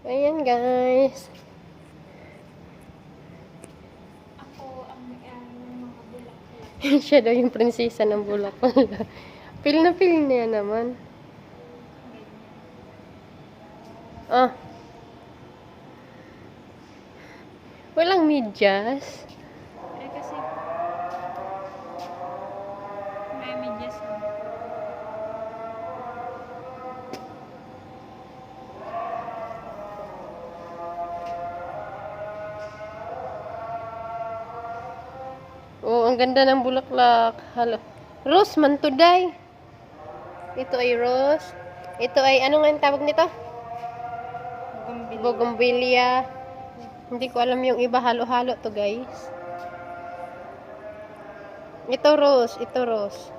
Ayan, guys. Ako ang may-ari ng mga bulaklak. Siya daw yung prinsesa ng bulaklak. Feel na feel niya naman. Ah. Walang medyas. Eh kasi may medyas lang. Oh, ang ganda ng bulaklak. Halo. Rose man today. Ito ay rose. Ito ay, ano nga yung tawag nito? Bougainvillea. Bougainvillea. Hindi ko alam yung iba. Halo-halo to, guys. Ito rose. Ito rose.